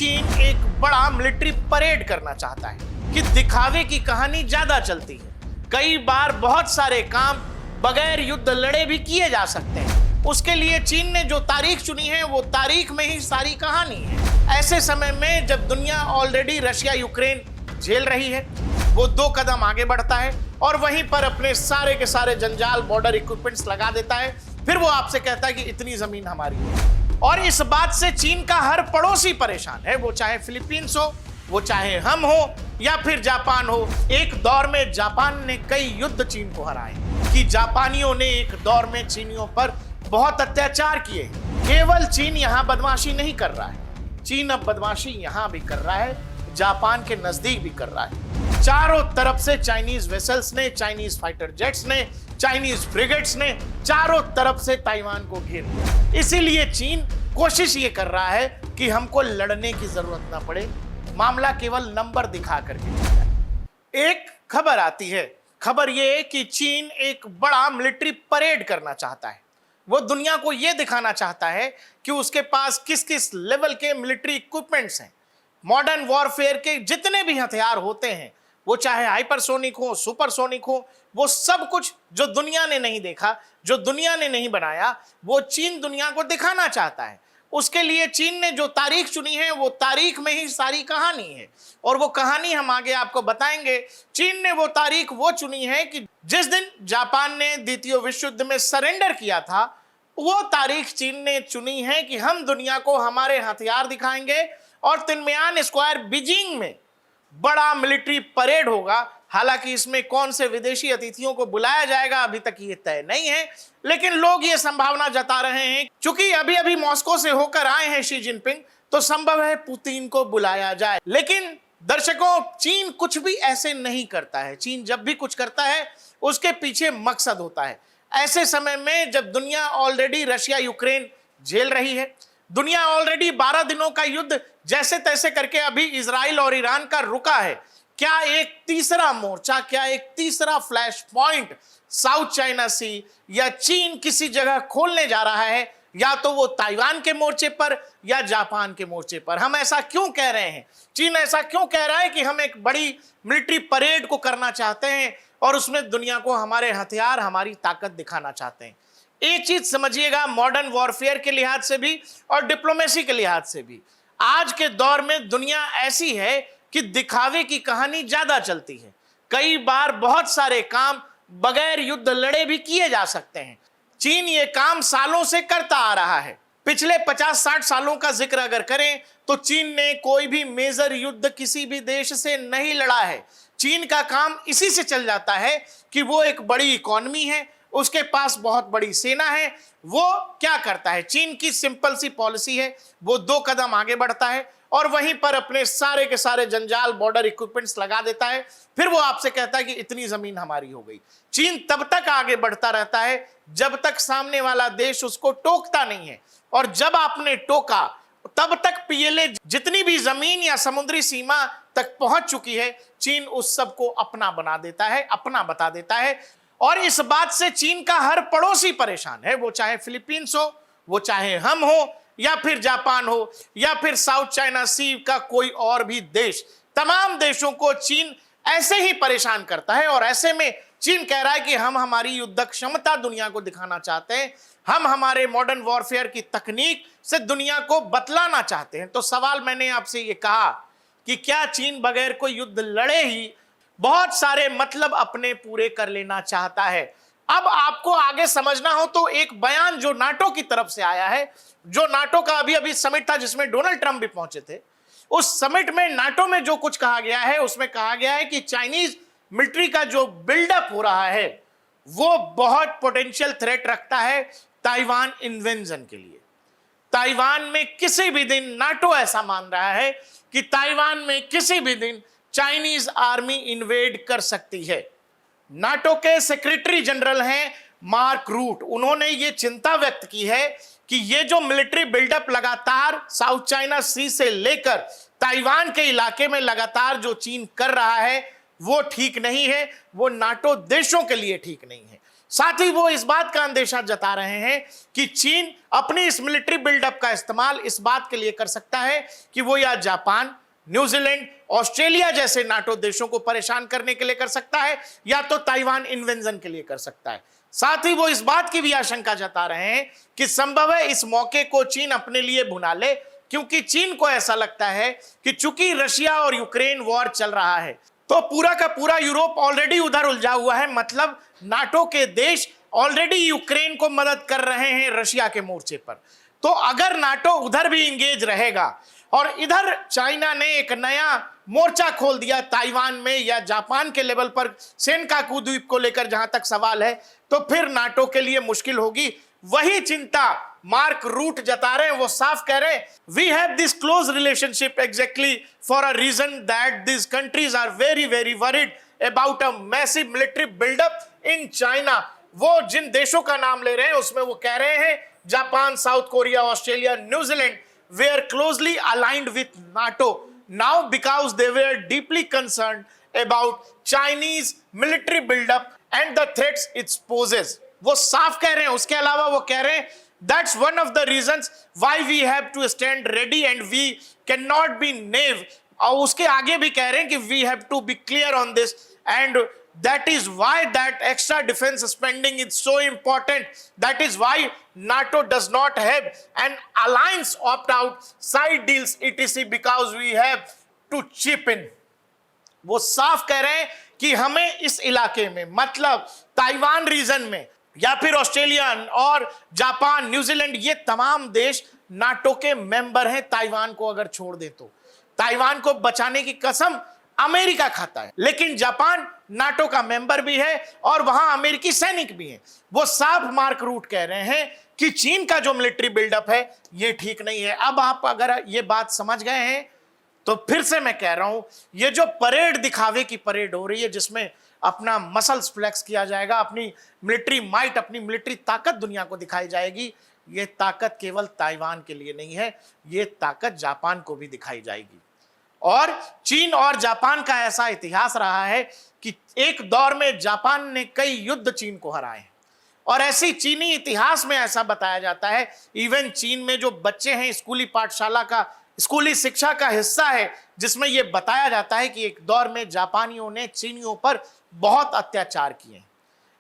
चीन एक बड़ा मिलिट्री परेड करना चाहता है कि दिखावे की कहानी ज्यादा चलती है। कई बार बहुत सारे काम बगैर युद्ध लड़े भी किए जा सकते हैं। उसके लिए चीन ने जो तारीख चुनी है वो तारीख में ही सारी कहानी है। ऐसे समय में जब दुनिया ऑलरेडी रशिया यूक्रेन झेल रही है, वो 2 कदम आगे बढ़ता है और वहीं पर अपने सारे के सारे जंजाल बॉर्डर इक्विपमेंट्स लगा देता है। फिर वो आपसे कहता है कि इतनी जमीन हमारी है। और इस बात से चीन का हर पड़ोसी परेशान है, वो चाहे फिलीपींस हो, वो चाहे हम हो या फिर जापान हो। एक दौर में जापान ने कई युद्ध चीन को हराए कि जापानियों ने एक दौर में चीनियों पर बहुत अत्याचार किए। केवल चीन यहां बदमाशी नहीं कर रहा है, चीन अब बदमाशी यहां भी कर रहा है, जापान के नजदीक भी कर रहा है। चारों तरफ से चाइनीज वेसल्स ने, चाइनीज फाइटर जेट्स ने, चाइनीज फ्रिगेट्स ने चारों तरफ से ताइवान को घेर लिया। इसीलिए चीन कोशिश ये कर रहा है कि हमको लड़ने की जरूरत ना पड़े, मामला केवल नंबर दिखा करके। एक खबर आती है, खबर ये है कि चीन एक बड़ा मिलिट्री परेड करना चाहता है। वो दुनिया को ये दिखाना चाहता है कि उसके पास किस किस लेवल के मिलिट्री इक्विपमेंट्स हैं। मॉडर्न वॉरफेयर के जितने भी हथियार होते हैं, वो चाहे हाइपरसोनिक हो, सुपरसोनिक हो, वो सब कुछ जो दुनिया ने नहीं देखा, जो दुनिया ने नहीं बनाया, वो चीन दुनिया को दिखाना चाहता है। उसके लिए चीन ने जो तारीख चुनी है वो तारीख में ही सारी कहानी है और वो कहानी हम आगे आपको बताएंगे। चीन ने वो तारीख वो चुनी है कि जिस दिन जापान ने द्वितीय विश्व युद्ध में सरेंडर किया था, वो तारीख चीन ने चुनी है कि हम दुनिया को हमारे हथियार दिखाएंगे और तिनमियान स्क्वायर बीजिंग में बड़ा मिलिट्री परेड होगा। हालांकि इसमें कौन से विदेशी अतिथियों को बुलाया जाएगा अभी तक ये तय नहीं है, लेकिन लोग ये संभावना जता रहे हैं क्योंकि अभी अभी मॉस्को से होकर आए हैं शी जिनपिंग, तो संभव है पुतिन को बुलाया जाए। लेकिन दर्शकों, चीन कुछ भी ऐसे नहीं करता है। चीन जब भी कुछ करता है उसके पीछे मकसद होता है। ऐसे समय में जब दुनिया ऑलरेडी रशिया यूक्रेन झेल रही है, दुनिया ऑलरेडी 12 दिनों का युद्ध जैसे तैसे करके अभी इजराइल और ईरान का रुका है, क्या एक तीसरा मोर्चा, क्या एक तीसरा फ्लैश पॉइंट साउथ चाइना सी या चीन किसी जगह खोलने जा रहा है, या तो वो ताइवान के मोर्चे पर या जापान के मोर्चे पर। हम ऐसा क्यों कह रहे हैं, चीन ऐसा क्यों कह रहा है कि हम एक बड़ी मिलिट्री परेड को करना चाहते हैं और उसमें दुनिया को हमारे हथियार, हमारी ताकत दिखाना चाहते हैं। एक चीज समझिएगा, मॉडर्न वॉरफेयर के लिहाज से भी और डिप्लोमेसी के लिहाज से भी आज के दौर में दुनिया ऐसी है कि दिखावे की कहानी ज्यादा चलती है। कई बार बहुत सारे काम बगैर युद्ध लड़े भी किए जा सकते हैं। चीन ये काम सालों से करता आ रहा है। पिछले 50-60 सालों का जिक्र अगर करें तो चीन ने कोई भी मेजर युद्ध किसी भी देश से नहीं लड़ा है। चीन का काम इसी से चल जाता है कि वो एक बड़ी इकोनॉमी है, उसके पास बहुत बड़ी सेना है। वो क्या करता है, चीन की सिंपल सी पॉलिसी है, वो 2 कदम आगे बढ़ता है और वहीं पर अपने सारे के सारे जंजाल बॉर्डर इक्विपमेंट्स लगा देता है। फिर वो आपसे कहता है कि इतनी जमीन हमारी हो गई। चीन तब तक आगे बढ़ता रहता है जब तक सामने वाला देश उसको टोकता नहीं है, और जब आपने टोका तब तक पीएलए जितनी भी जमीन या समुद्री सीमा तक पहुंच चुकी है, चीन उस सब को अपना बना देता है, अपना बता देता है। और इस बात से चीन का हर पड़ोसी परेशान है, वो चाहे फिलीपींस हो, वो चाहे हम हो या फिर जापान हो या फिर साउथ चाइना सी का कोई और भी देश। तमाम देशों को चीन ऐसे ही परेशान करता है और ऐसे में चीन कह रहा है कि हम हमारी युद्ध क्षमता दुनिया को दिखाना चाहते हैं, हम हमारे मॉडर्न वॉरफेयर की तकनीक से दुनिया को बतलाना चाहते हैं। तो सवाल मैंने आपसे ये कहा कि क्या चीन बगैर कोई युद्ध लड़े ही बहुत सारे मतलब अपने पूरे कर लेना चाहता है? अब आपको आगे समझना हो तो एक बयान जो नाटो की तरफ से आया है, जो नाटो का अभी अभी समिट था जिसमें डोनाल्ड ट्रंप भी पहुंचे थे, उस समिट में नाटो में जो कुछ कहा गया है उसमें कहा गया है कि चाइनीज मिलिट्री का जो बिल्डअप हो रहा है वो बहुत पोटेंशियल थ्रेट रखता है ताइवान इन्वेंजन के लिए। ताइवान में किसी भी दिन, नाटो ऐसा मान रहा है कि ताइवान में किसी भी दिन चाइनीज आर्मी इन्वेड कर सकती है। नाटो के सेक्रेटरी जनरल हैं मार्क रूट, उन्होंने ये चिंता व्यक्त की है कि ये जो मिलिट्री बिल्डअप लगातार साउथ चाइना सी से लेकर ताइवान के इलाके में लगातार जो चीन कर रहा है वो ठीक नहीं है, वो नाटो देशों के लिए ठीक नहीं है। साथ ही वो इस बात का अंदेशा जता रहे हैं कि चीन अपनी इस मिलिट्री बिल्डअप का इस्तेमाल इस बात के लिए कर सकता है कि वो या जापान, न्यूजीलैंड, ऑस्ट्रेलिया जैसे नाटो देशों को परेशान करने के लिए कर सकता है, या तो ताइवान इन्वेंजन के लिए कर सकता है। साथ ही वो इस बात की भी आशंका जता रहे हैं कि संभव है इस मौके को चीन अपने लिए भुना ले, क्योंकि चीन को ऐसा लगता है कि चूंकि रशिया और यूक्रेन वॉर चल रहा है तो पूरा का पूरा यूरोप ऑलरेडी उधर उलझा हुआ है। मतलब नाटो के देश ऑलरेडी यूक्रेन को मदद कर रहे हैं रशिया के मोर्चे पर। तो अगर नाटो उधर भी इंगेज रहेगा और इधर चाइना ने एक नया मोर्चा खोल दिया ताइवान में या जापान के लेवल पर सेनकाकू द्वीप को लेकर जहां तक सवाल है, तो फिर नाटो के लिए मुश्किल होगी। वही चिंता मार्क रूट जता रहे हैं। वो साफ कह रहे हैं, we have this close relationship exactly for a reason that this countries are very very worried about a massive military buildup in China. वो जिन देशों का नाम ले रहे हैं उसमें वो कह रहे हैं Japan, south Korea, Australia, New Zealand were closely aligned with NATO now because they were deeply concerned about Chinese military buildup and the threats it poses. वो साफ कह रहे हैं। उसके अलावा वो कह रहे हैं that's one of the reasons why we have to stand ready and we cannot be naive. और उसके आगे भी कह रहे हैं कि we have to be clear on this and that is why that extra defense spending is so important. That is why NATO does not have an alliance opt-out side deals etc because we have to chip in. वो साफ कह रहे हैं कि हमें इस इलाके में, मतलब ताइवान रीजन में या फिर ऑस्ट्रेलिया और जापान, न्यूजीलैंड, ये तमाम देश नाटो के मेंबर हैं। ताइवान को अगर छोड़ दे तो ताइवान को बचाने की कसम अमेरिका खाता है, लेकिन जापान नाटो का मेंबर भी है और वहां अमेरिकी सैनिक भी हैं। वो साफ मार्क रूट कह रहे हैं कि चीन का जो मिलिट्री बिल्डअप है ये ठीक नहीं है। अब आप अगर ये बात समझ गए हैं तो फिर से मैं कह रहा हूं, ये जो परेड, दिखावे की परेड हो रही है जिसमें अपना मसल्स फ्लेक्स किया जाएगा, अपनी मिलिट्री माइट, अपनी मिलिट्री ताकत दुनिया को दिखाई जाएगी, ये ताकत केवल ताइवान के लिए नहीं है, ये ताकत जापान को भी दिखाई जाएगी। और चीन और जापान का ऐसा इतिहास रहा है कि एक दौर में जापान ने कई युद्ध चीन को हराए और ऐसी चीनी इतिहास में ऐसा बताया जाता है, इवन चीन में जो बच्चे हैं स्कूली पाठशाला का, स्कूली शिक्षा का हिस्सा है, जिसमें यह बताया जाता है कि एक दौर में जापानियों ने चीनियों पर बहुत अत्याचार किए।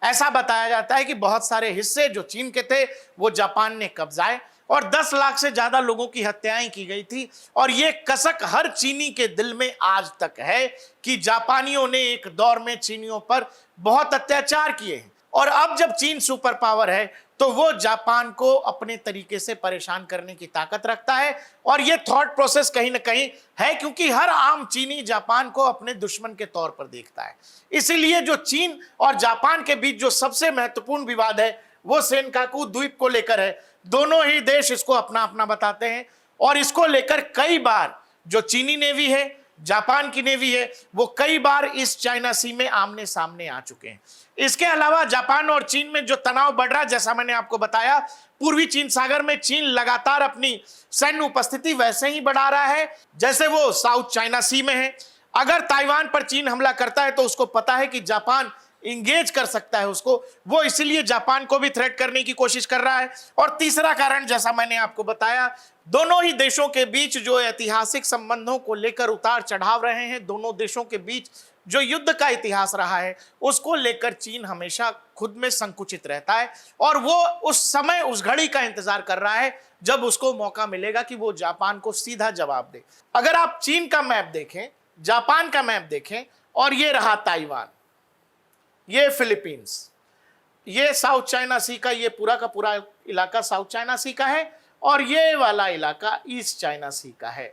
ऐसा बताया जाता है कि बहुत सारे हिस्से जो चीन के थे वो जापान ने कब्जाए और 10 लाख से ज्यादा लोगों की हत्याएं की गई थी। और ये कसक हर चीनी के दिल में आज तक है कि जापानियों ने एक दौर में चीनियों पर बहुत अत्याचार किए हैं। और अब जब चीन सुपर पावर है तो वो जापान को अपने तरीके से परेशान करने की ताकत रखता है। और ये थॉट प्रोसेस कहीं ना कहीं है क्योंकि हर आम चीनी जापान को अपने दुश्मन के तौर पर देखता है। इसीलिए जो चीन और जापान के बीच जो सबसे महत्वपूर्ण विवाद है वो सेनकाकू द्वीप को लेकर है। दोनों ही देश इसको अपना अपना बताते हैं और इसको लेकर कई बार जो चीनी नेवी है, जापान की नेवी है, वो कई बार इस चाइना सी में आमने सामने आ चुके हैं। इसके अलावा जापान और चीन में जो तनाव बढ़ रहा है, जैसा मैंने आपको बताया, पूर्वी चीन सागर में चीन लगातार अपनी सैन्य उपस्थिति वैसे ही बढ़ा रहा है जैसे वो साउथ चाइना सी में है। अगर ताइवान पर चीन हमला करता है तो उसको पता है कि जापान इंगेज कर सकता है उसको, वो इसीलिए जापान को भी थ्रेट करने की कोशिश कर रहा है। और तीसरा कारण, जैसा मैंने आपको बताया, दोनों ही देशों के बीच जो ऐतिहासिक संबंधों को लेकर उतार चढ़ाव रहे हैं, दोनों देशों के बीच जो युद्ध का इतिहास रहा है उसको लेकर चीन हमेशा खुद में संकुचित रहता है और वो उस समय, उस घड़ी का इंतजार कर रहा है जब उसको मौका मिलेगा कि वो जापान को सीधा जवाब दे। अगर आप चीन का मैप देखें, जापान का मैप देखें, और ये रहा ताइवान, ये फिलीपींस, ये साउथ चाइना सी का ये पूरा का पूरा इलाका साउथ चाइना सी का है और ये वाला इलाका ईस्ट चाइना सी का है।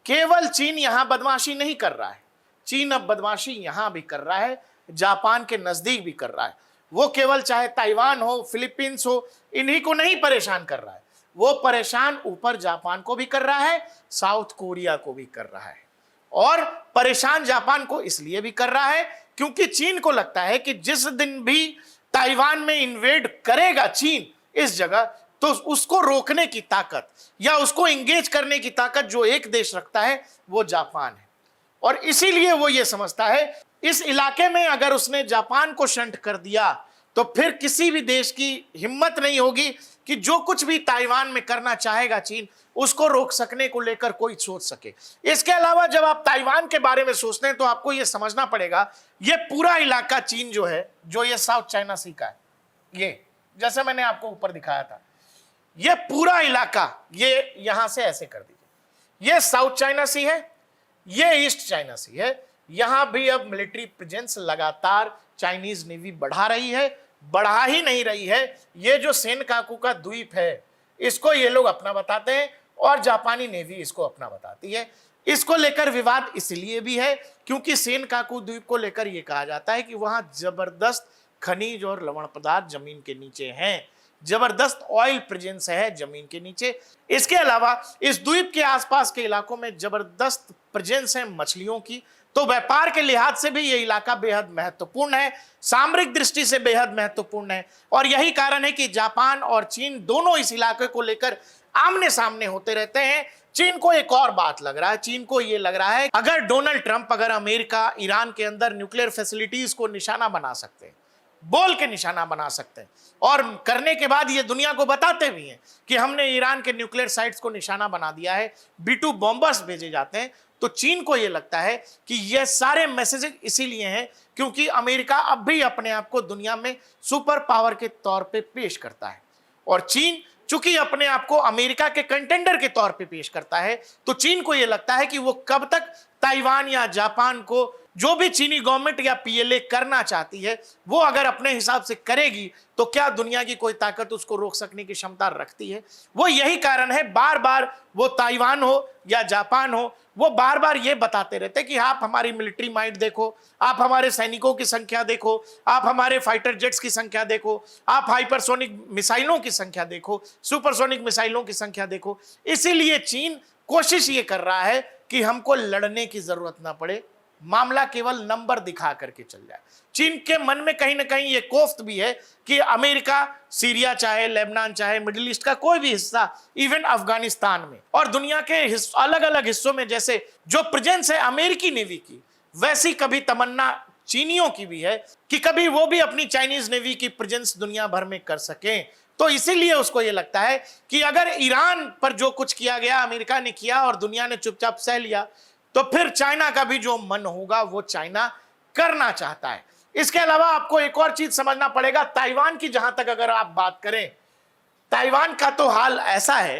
केवल चीन यहां बदमाशी नहीं कर रहा है, चीन अब बदमाशी यहां भी कर रहा है, जापान के नजदीक भी कर रहा है। वो केवल चाहे ताइवान हो, फिलीपींस हो, इन्हीं को नहीं परेशान कर रहा है, वो परेशान ऊपर जापान को भी कर रहा है, साउथ कोरिया को भी कर रहा है। और परेशान जापान को इसलिए भी कर रहा है क्योंकि चीन को लगता है कि जिस दिन भी ताइवान में इन्वेड करेगा चीन इस जगह, तो उसको रोकने की ताकत या उसको इंगेज करने की ताकत जो एक देश रखता है वो जापान है। और इसीलिए वो ये समझता है इस इलाके में अगर उसने जापान को शंट कर दिया तो फिर किसी भी देश की हिम्मत नहीं होगी कि जो कुछ भी ताइवान में करना चाहेगा चीन, उसको रोक सकने को लेकर कोई सोच सके। इसके अलावा जब आप ताइवान के बारे में सोचते हैं तो आपको यह समझना पड़ेगा, यह पूरा इलाका चीन जो है, जो ये साउथ चाइना सी का है, ये जैसे मैंने आपको ऊपर दिखाया था, यह पूरा इलाका, ये यहां से ऐसे कर दीजिए, यह साउथ चाइना सी है, यह ईस्ट चाइना सी है। यहां भी अब मिलिट्री प्रेजेंस लगातार चाइनीज नेवी बढ़ा रही है, बढ़ा ही नहीं रही है। ये जो सेनकाकू का द्वीप है, इसको ये लोग अपना बताते हैं और जापानी नेवी इसको अपना बताती है। इसको लेकर विवाद इसलिए भी है क्योंकि सेनकाकू द्वीप को लेकर यह कहा जाता है कि वहां जबरदस्त खनिज और लवण पदार्थ जमीन के नीचे हैं, जबरदस्त ऑयल प्रेजेंस है जमीन के नीचे। इसके अलावा इस द्वीप के आसपास के इलाकों में जबरदस्त प्रेजेंस है मछलियों की। तो व्यापार के लिहाज से भी यह इलाका बेहद महत्वपूर्ण है, सामरिक दृष्टि से बेहद महत्वपूर्ण है। और यही कारण है कि जापान और चीन दोनों इस इलाके को लेकर आमने सामने होते रहते हैं। चीन को एक और बात लग रहा है, चीन को यह लग रहा है अगर डोनाल्ड ट्रंप, अगर अमेरिका ईरान के अंदर न्यूक्लियर फैसिलिटीज को निशाना बना सकते हैं, बोल के निशाना बना सकते हैं, और करने के बाद ये दुनिया को बताते भी हैं कि हमने ईरान के न्यूक्लियर साइट्स को निशाना बना दिया है, B-2 बॉम्बर्स भेजे जाते हैं, तो चीन को यह लगता है कि यह सारे मैसेजेस इसीलिए हैं क्योंकि अमेरिका अब भी अपने आप को दुनिया में सुपर पावर के तौर पे पेश करता है। और चीन चूंकि अपने आप को अमेरिका के कंटेंडर के तौर पे पेश करता है, तो चीन को यह लगता है कि वो कब तक ताइवान या जापान को, जो भी चीनी गवर्नमेंट या PLA करना चाहती है, वो अगर अपने हिसाब से करेगी तो क्या दुनिया की कोई ताकत उसको रोक सकने की क्षमता रखती है। वो यही कारण है बार बार वो ताइवान हो या जापान हो, वो बार बार ये बताते रहते कि आप हमारी मिलिट्री माइट देखो, आप हमारे सैनिकों की संख्या देखो, आप हमारे फाइटर जेट्स की संख्या देखो, आप हाइपरसोनिक मिसाइलों की संख्या देखो, सुपरसोनिक मिसाइलों की संख्या देखो। इसीलिए चीन कोशिश ये कर रहा है कि हमको लड़ने की जरूरत ना पड़े, मामला केवल नंबर दिखा करके चल जाए। चीन के मन में कहीं ना कहीं ये कोफ्त भी है कि अमेरिका सीरिया चाहे, लेबनान चाहे, मिडिल ईस्ट का कोई भी हिस्सा, इवन अफगानिस्तान में और दुनिया के अलग अलग हिस्सों में जैसे जो प्रेजेंस है अमेरिकी नेवी की, वैसी कभी तमन्ना चीनियों की भी है कि कभी वो भी अपनी चाइनीज नेवी की प्रेजेंस दुनिया भर में कर सकें। तो इसीलिए उसको ये लगता है कि अगर ईरान पर जो कुछ किया गया अमेरिका ने किया और दुनिया ने चुपचाप सह लिया, तो फिर चाइना का भी जो मन होगा वो चाइना करना चाहता है। इसके अलावा आपको एक और चीज समझना पड़ेगा, ताइवान की जहां तक अगर आप बात करें, ताइवान का तो हाल ऐसा है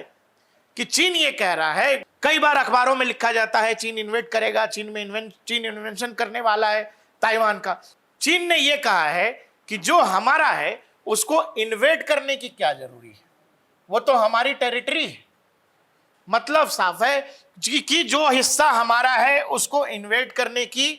कि चीन ये कह रहा है, कई बार अखबारों में लिखा जाता है चीन इन्वेट करेगा, चीन इन्वेंशन करने वाला है ताइवान का। चीन ने यह कहा है कि जो हमारा है उसको इन्वेट करने की क्या जरूरी है, वो तो हमारी टेरिटरी है। मतलब साफ है कि जो हिस्सा हमारा है उसको इन्वेट करने की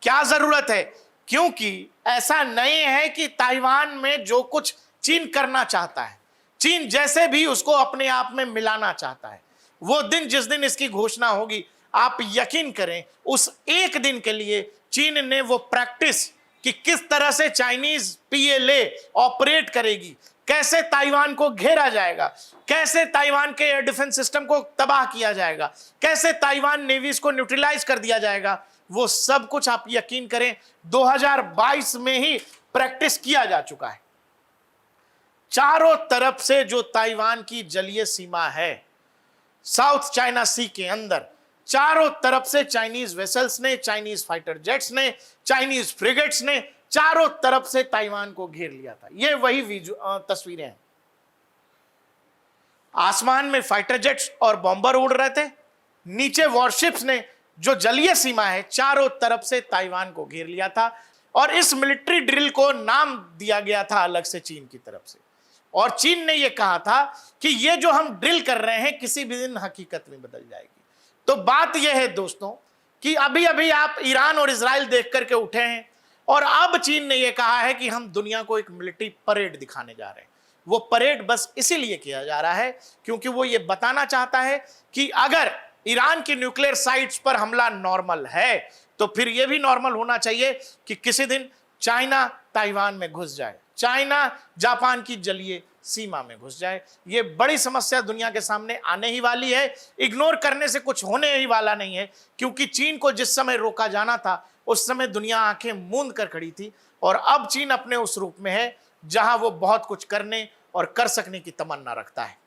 क्या जरूरत है, क्योंकि ऐसा नहीं है कि ताइवान में जो कुछ चीन करना चाहता है, चीन जैसे भी उसको अपने आप में मिलाना चाहता है, वो दिन जिस दिन इसकी घोषणा होगी, आप यकीन करें उस एक दिन के लिए चीन ने वो प्रैक्टिस कि किस तरह से चाइनीज PLA ऑपरेट करेगी, कैसे ताइवान को घेरा जाएगा, कैसे ताइवान के एयर डिफेंस सिस्टम को तबाह किया जाएगा, कैसे ताइवान नेवीज को न्यूट्रलाइज कर दिया जाएगा, वो सब कुछ आप यकीन करें 2022 में ही प्रैक्टिस किया जा चुका है। चारों तरफ से जो ताइवान की जलीय सीमा है साउथ चाइना सी के अंदर, चारों तरफ से चाइनीज वेसल्स ने, चाइनीज फाइटर जेट्स ने, चाइनीज फ्रिगेट्स ने चारों तरफ से ताइवान को घेर लिया था। ये वही तस्वीरें हैं। आसमान में फाइटर जेट्स और बॉम्बर उड़ रहे थे, नीचे वॉरशिप्स ने जो जलीय सीमा है चारों तरफ से ताइवान को घेर लिया था। और इस मिलिट्री ड्रिल को नाम दिया गया था अलग से चीन की तरफ से, और चीन ने यह कहा था कि ये जो हम ड्रिल कर रहे हैं किसी भी दिन हकीकत में बदल जाएगी। तो बात यह है दोस्तों कि अभी अभी आप ईरान और इजराइल देख करके उठे हैं और अब चीन ने यह कहा है कि हम दुनिया को एक मिलिट्री परेड दिखाने जा रहे हैं। वो परेड बस इसीलिए किया जा रहा है क्योंकि वो ये बताना चाहता है कि अगर ईरान की न्यूक्लियर साइट्स पर हमला नॉर्मल है तो फिर यह भी नॉर्मल होना चाहिए कि किसी दिन चाइना ताइवान में घुस जाए, चाइना जापान की जलीय सीमा में घुस जाए। ये बड़ी समस्या दुनिया के सामने आने ही वाली है, इग्नोर करने से कुछ होने ही वाला नहीं है, क्योंकि चीन को जिस समय रोका जाना था उस समय दुनिया आंखें मूंद कर खड़ी थी और अब चीन अपने उस रूप में है जहां वो बहुत कुछ करने और कर सकने की तमन्ना रखता है।